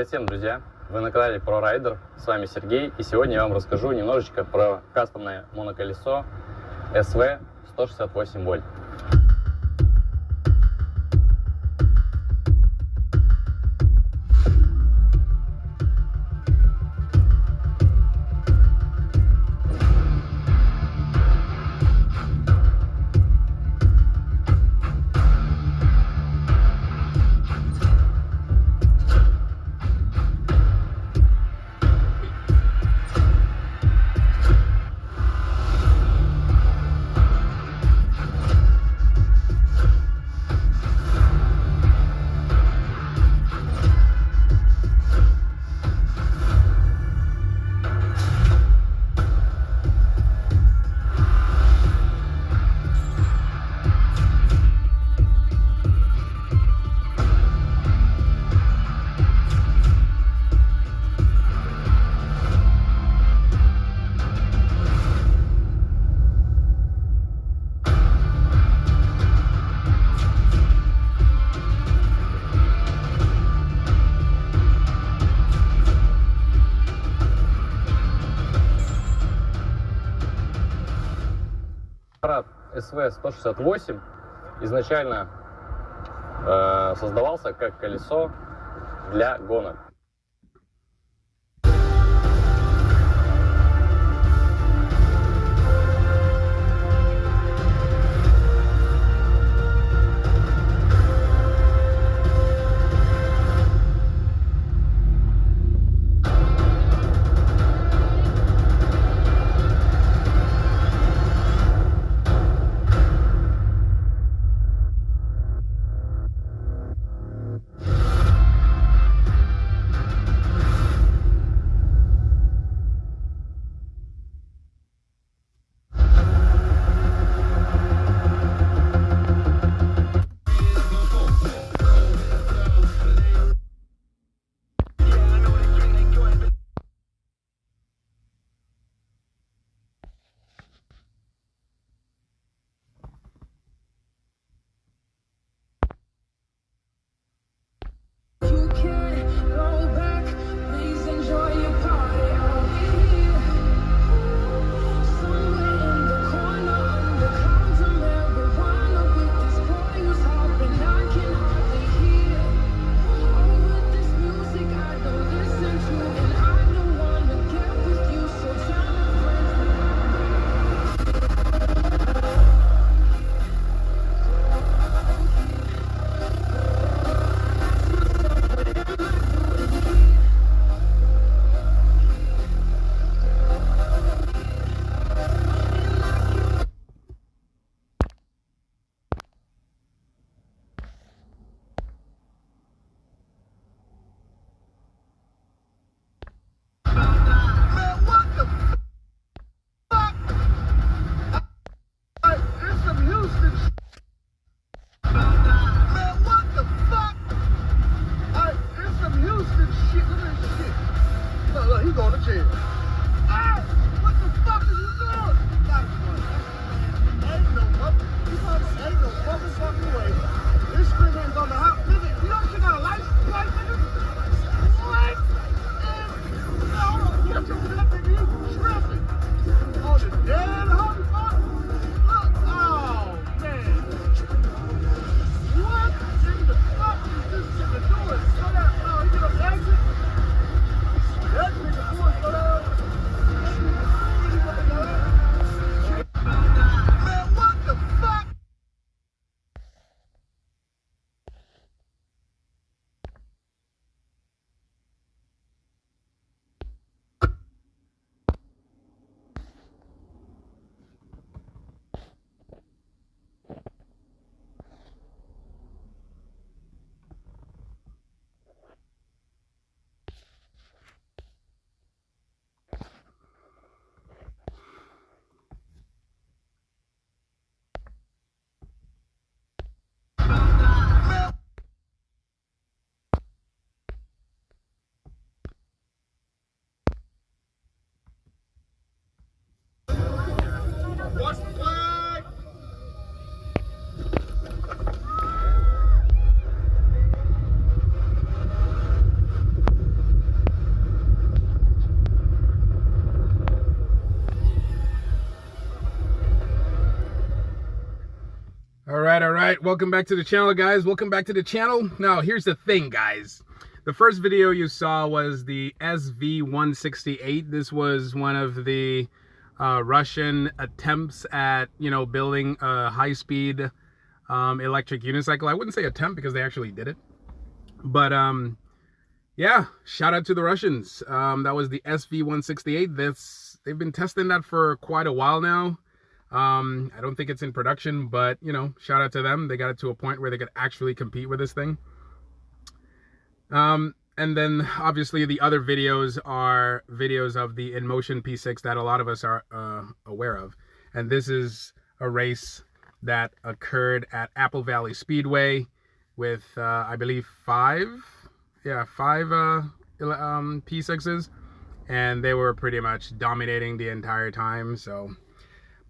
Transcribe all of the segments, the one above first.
Привет всем, друзья! Вы на канале ProRider, с вами Сергей, и сегодня я вам расскажу немножечко про кастомное моноколесо SV 168 вольт. Аппарат SV 168 изначально создавался как колесо для гонок. He going to jail. Hey, what the fuck are you doing? Ain't no motherfucking way. This thing ain't gonna happen. Nigga, you don't got a license plate, nigga? What? No, get your left, nigga. You tripping. On the dead homie, fuck. Look, oh, man. What in the fuck is this nigga doing? So that, he get an exit? That nigga doing so that. Man, what the fuck? All right. Welcome back to the channel, guys. Welcome back to the channel. Now, here's the thing, guys. The first video you saw was the SV-168. This was one of the Russian attempts at, building a high-speed electric unicycle. I wouldn't say attempt because they actually did it. But, yeah, shout out to the Russians. That was the SV-168. They've been testing that for quite a while now. I don't think it's in production, but, shout out to them. They got it to a point where they could actually compete with this thing. And then, obviously, the other videos are videos of the InMotion P6 that a lot of us are aware of. And this is a race that occurred at Apple Valley Speedway with, I believe, five P6s. And they were pretty much dominating the entire time, so...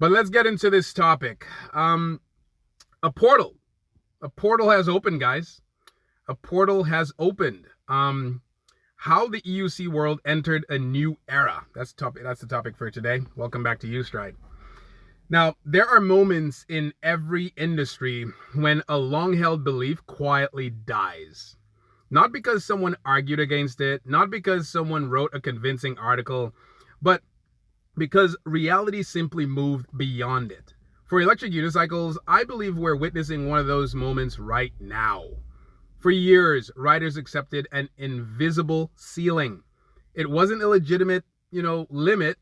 But let's get into this topic. A portal has opened, guys. A portal has opened. How the EUC world entered a new era. That's the topic for today. Welcome back to UStride. Now, there are moments in every industry when a long-held belief quietly dies. Not because someone argued against it, not because someone wrote a convincing article, but because reality simply moved beyond it. For electric unicycles, I believe we're witnessing one of those moments right now. For years, riders accepted an invisible ceiling. It wasn't a legitimate, limit.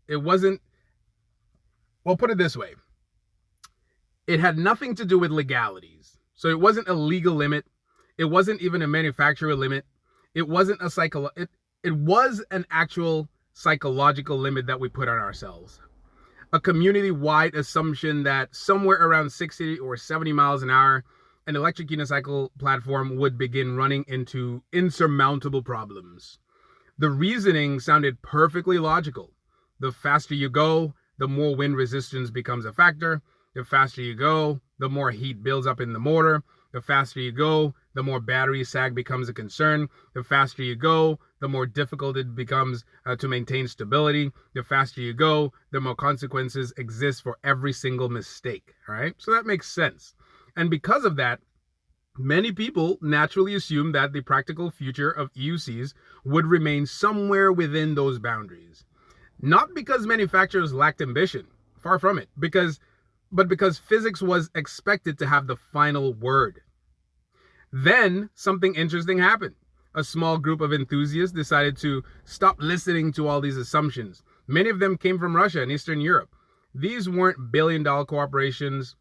It wasn't, well, put it this way. It had nothing to do with legalities. So it wasn't a legal limit. It wasn't even a manufacturer limit. It wasn't a it was an actual psychological limit that we put on ourselves. A community-wide assumption that somewhere around 60 or 70 miles an hour, an electric unicycle platform would begin running into insurmountable problems. The reasoning sounded perfectly logical. The faster you go, the more wind resistance becomes a factor. The faster you go, the more heat builds up in the motor. The faster you go, the more battery sag becomes a concern. The faster you go, the more difficult it becomes to maintain stability. The faster you go, the more consequences exist for every single mistake. All right, so that makes sense. And because of that, many people naturally assume that the practical future of EUCs would remain somewhere within those boundaries. Not because manufacturers lacked ambition, far from it, but because physics was expected to have the final word. Then something interesting happened. A small group of enthusiasts decided to stop listening to all these assumptions. Many of them came from Russia and Eastern Europe. These weren't billion-dollar corporations.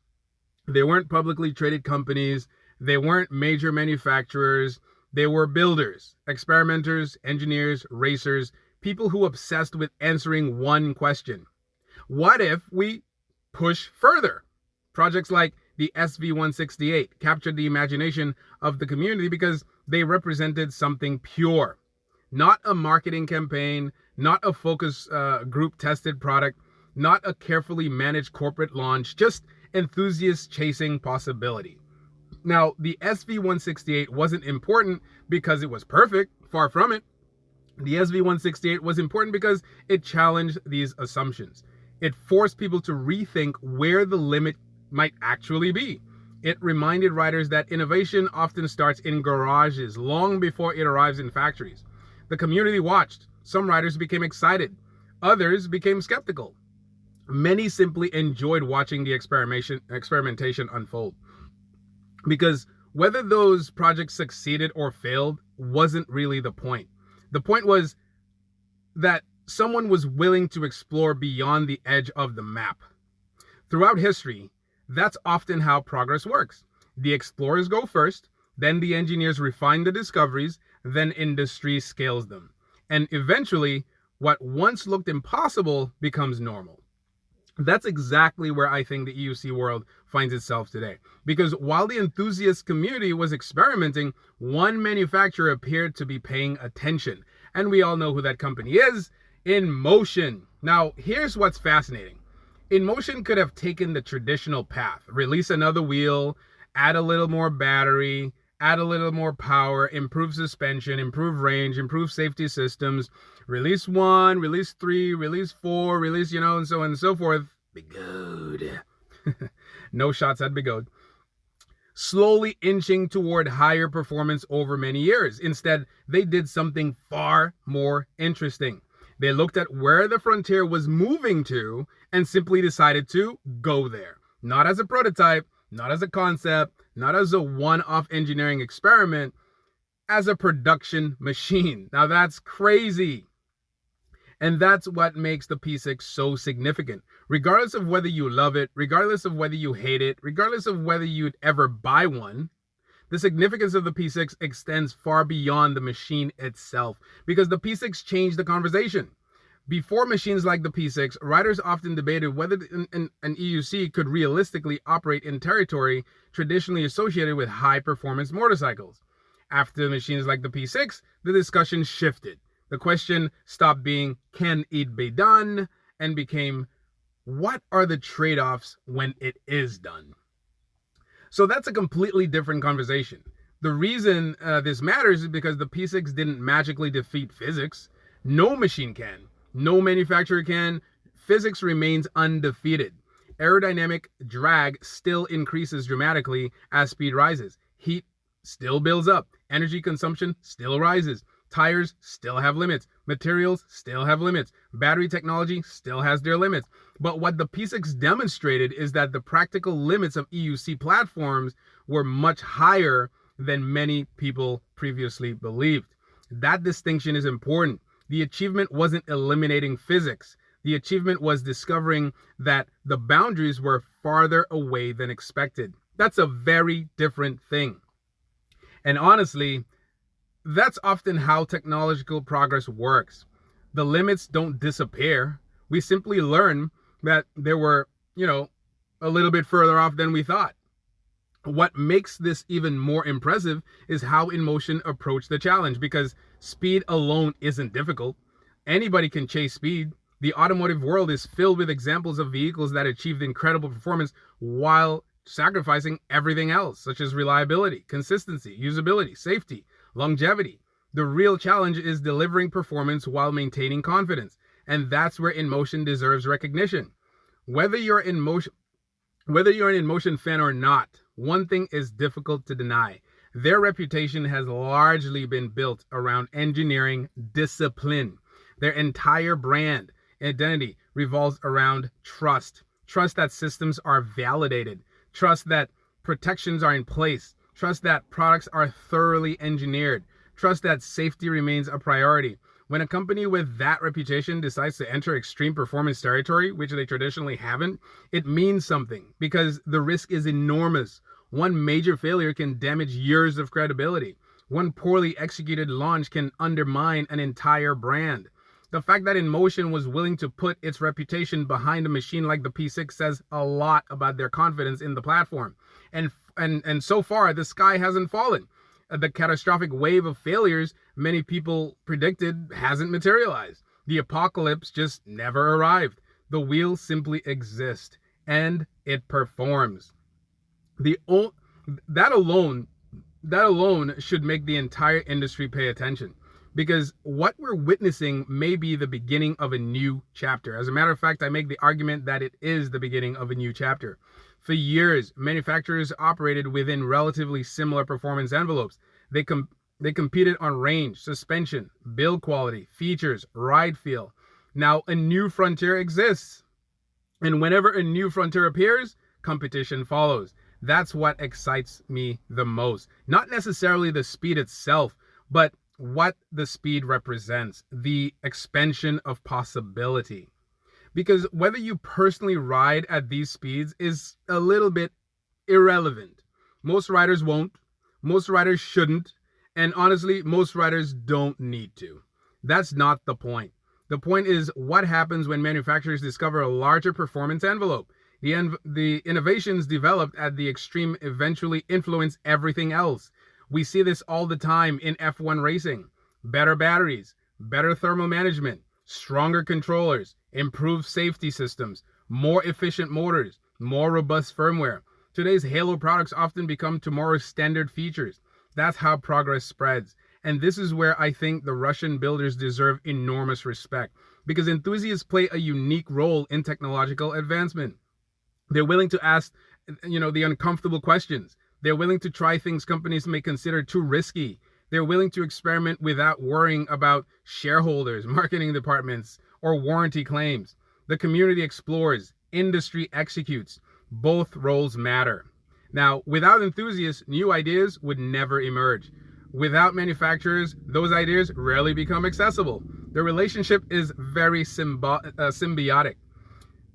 They weren't publicly traded companies. They weren't major manufacturers. They were builders, experimenters, engineers, racers, people who obsessed with answering one question. What if we push further? Projects like the SV-168 captured the imagination of the community because they represented something pure. Not a marketing campaign, not a focus group tested product, not a carefully managed corporate launch, just enthusiasts chasing possibility. Now, the SV-168 wasn't important because it was perfect, far from it. The SV-168 was important because it challenged these assumptions. It forced people to rethink where the limit might actually be. It reminded riders that innovation often starts in garages long before it arrives in factories. The community watched. Some riders became excited. Others became skeptical. Many simply enjoyed watching the experimentation unfold. Because whether those projects succeeded or failed wasn't really the point. The point was that someone was willing to explore beyond the edge of the map. Throughout history, that's often how progress works. The explorers go first, then the engineers refine the discoveries, then industry scales them. And eventually, what once looked impossible becomes normal. That's exactly where I think the EUC world finds itself today. Because while the enthusiast community was experimenting, one manufacturer appeared to be paying attention. And we all know who that company is, InMotion. Now, here's what's fascinating. InMotion could have taken the traditional path, release another wheel, add a little more battery, add a little more power, improve suspension, improve range, improve safety systems, release 1, release 3, release 4, release, and so on and so forth. Be good. No shots at Bigode. Slowly inching toward higher performance over many years. Instead, they did something far more interesting. They looked at where the frontier was moving to and simply decided to go there. Not as a prototype, not as a concept, not as a one-off engineering experiment, as a production machine. Now that's crazy. And that's what makes the P6 so significant. Regardless of whether you love it, regardless of whether you hate it, regardless of whether you'd ever buy one, the significance of the P6 extends far beyond the machine itself, because the P6 changed the conversation. Before machines like the P6, riders often debated whether an EUC could realistically operate in territory traditionally associated with high-performance motorcycles. After machines like the P6, the discussion shifted. The question stopped being, can it be done? And became, what are the trade-offs when it is done? So that's a completely different conversation. The reason this matters is because the P6 didn't magically defeat physics. No machine can. No manufacturer can. Physics remains undefeated. Aerodynamic drag still increases dramatically as speed rises. Heat still builds up. Energy consumption still rises. Tires still have limits. Materials still have limits. Battery technology still has their limits. But what the P6 demonstrated is that the practical limits of EUC platforms were much higher than many people previously believed. That distinction is important. The achievement wasn't eliminating physics. The achievement was discovering that the boundaries were farther away than expected. That's a very different thing. And honestly, that's often how technological progress works. The limits don't disappear. We simply learn that they were, a little bit further off than we thought. What makes this even more impressive is how InMotion approached the challenge, because speed alone isn't difficult. Anybody can chase speed. The automotive world is filled with examples of vehicles that achieved incredible performance while sacrificing everything else, such as reliability, consistency, usability, safety, longevity. The real challenge is delivering performance while maintaining confidence, and that's where InMotion deserves recognition. Whether you're an InMotion fan or not, one thing is difficult to deny. Their reputation has largely been built around engineering discipline. Their entire brand identity revolves around trust. Trust that systems are validated. Trust that protections are in place. Trust that products are thoroughly engineered. Trust that safety remains a priority. When a company with that reputation decides to enter extreme performance territory, which they traditionally haven't, it means something, because the risk is enormous. One major failure can damage years of credibility. One poorly executed launch can undermine an entire brand. The fact that InMotion was willing to put its reputation behind a machine like the P6 says a lot about their confidence in the platform. And so far, the sky hasn't fallen. The catastrophic wave of failures many people predicted hasn't materialized. The apocalypse just never arrived. The wheel simply exists, and it performs. That alone should make the entire industry pay attention, because what we're witnessing may be the beginning of a new chapter. As a matter of fact, I make the argument that it is the beginning of a new chapter. For years, manufacturers operated within relatively similar performance envelopes. They competed on range, suspension, build quality, features, ride feel. Now a new frontier exists. And whenever a new frontier appears, competition follows. That's what excites me the most. Not necessarily the speed itself, but what the speed represents, the expansion of possibility. Because whether you personally ride at these speeds is a little bit irrelevant. Most riders won't, most riders shouldn't, and honestly, most riders don't need to. That's not the point. The point is what happens when manufacturers discover a larger performance envelope. The innovations developed at the extreme eventually influence everything else. We see this all the time in F1 racing. Better batteries, better thermal management, stronger controllers, improved safety systems, more efficient motors, more robust firmware. Today's Halo products often become tomorrow's standard features. That's how progress spreads. And this is where I think the Russian builders deserve enormous respect, because enthusiasts play a unique role in technological advancement. They're willing to ask the uncomfortable questions. They're willing to try things companies may consider too risky. They're willing to experiment without worrying about shareholders, marketing departments, or warranty claims. The community explores, industry executes. Both roles matter. Now, without enthusiasts, new ideas would never emerge. Without manufacturers, those ideas rarely become accessible. The relationship is very symbiotic.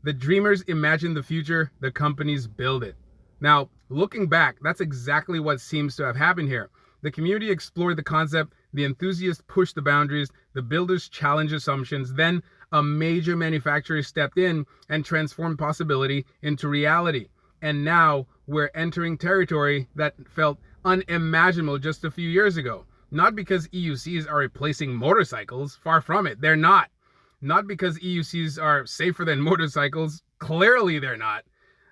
The dreamers imagine the future, the companies build it. Now, looking back, that's exactly what seems to have happened here. The community explored the concept, the enthusiasts pushed the boundaries, the builders challenged assumptions, then a major manufacturer stepped in and transformed possibility into reality. And now we're entering territory that felt unimaginable just a few years ago. Not because EUCs are replacing motorcycles, far from it, they're not. Not because EUCs are safer than motorcycles, clearly they're not.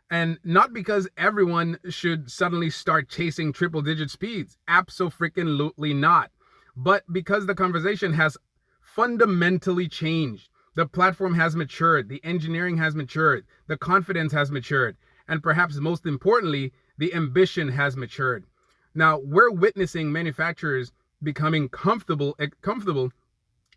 And not because everyone should suddenly start chasing triple-digit speeds, abso-freaking-lutely not. But because the conversation has fundamentally changed. The platform has matured, the engineering has matured, the confidence has matured, and perhaps most importantly, the ambition has matured. Now, we're witnessing manufacturers becoming comfortable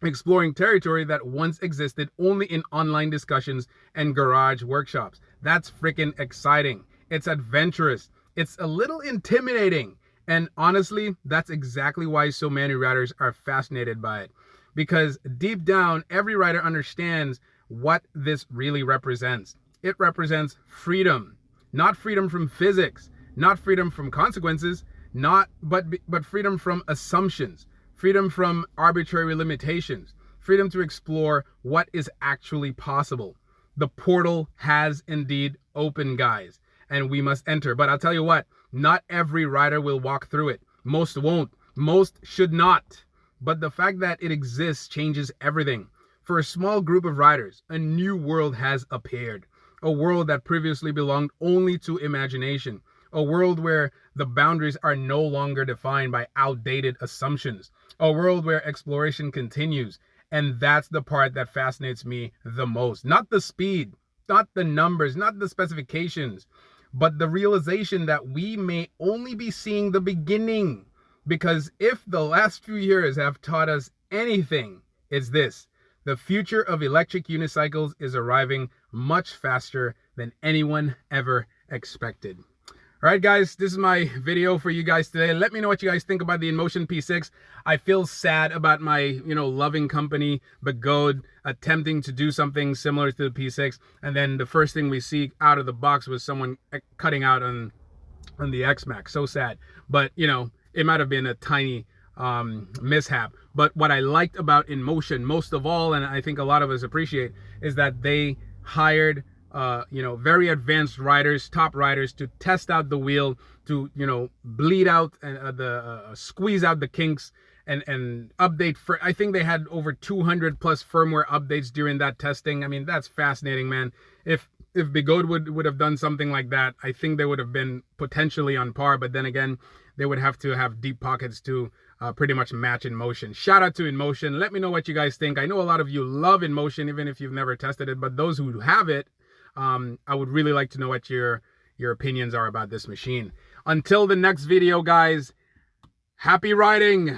exploring territory that once existed only in online discussions and garage workshops. That's freaking exciting. It's adventurous. It's a little intimidating. And honestly, that's exactly why so many riders are fascinated by it. Because deep down, every rider understands what this really represents. It represents freedom. Not freedom from physics, not freedom from consequences, but freedom from assumptions, freedom from arbitrary limitations, freedom to explore what is actually possible. The portal has indeed opened, guys, and we must enter. But I'll tell you what, not every rider will walk through it. Most won't. Most should not. But the fact that it exists changes everything. For a small group of riders, a new world has appeared. A world that previously belonged only to imagination. A world where the boundaries are no longer defined by outdated assumptions. A world where exploration continues. And that's the part that fascinates me the most. Not the speed, not the numbers, not the specifications, but the realization that we may only be seeing the beginning. Because if the last few years have taught us anything, it's this. The future of electric unicycles is arriving much faster than anyone ever expected. All right, guys, this is my video for you guys today. Let me know what you guys think about the InMotion P6. I feel sad about my, loving company, Begode, attempting to do something similar to the P6. And then the first thing we see out of the box was someone cutting out on the X-Max. So sad. But, it might have been a tiny mishap. But what I liked about InMotion most of all, and I think a lot of us appreciate, is that they hired very advanced riders, top riders, to test out the wheel, to bleed out and squeeze out the kinks and update. I think they had over 200 plus firmware updates during that testing. I mean, that's fascinating, man. If Begode would have done something like that, I think they would have been potentially on par. But then again, they would have to have deep pockets to pretty much match InMotion. Shout out to InMotion. Let me know what you guys think. I know a lot of you love InMotion, even if you've never tested it. But those who have it, I would really like to know what your opinions are about this machine. Until the next video, guys, happy riding!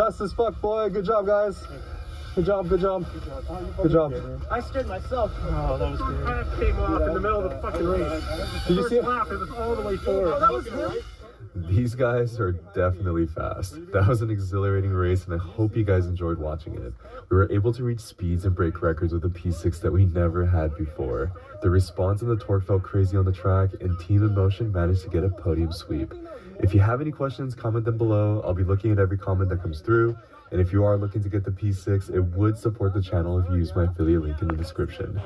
Fast as fuck, boy. Good job, guys. Good job, good job. Good job. I scared myself. Oh, that was good. Half came off in the middle of the fucking race. Did you see it? Lap, it was all the way forward. Oh, that was good. These guys are definitely fast. That was an exhilarating race, and I hope you guys enjoyed watching it. We were able to reach speeds and break records with a P6 that we never had before. The response and the torque felt crazy on the track, and Team in Motion managed to get a podium sweep. If you have any questions, comment them below. I'll be looking at every comment that comes through. And if you are looking to get the P6, it would support the channel if you use my affiliate link in the description.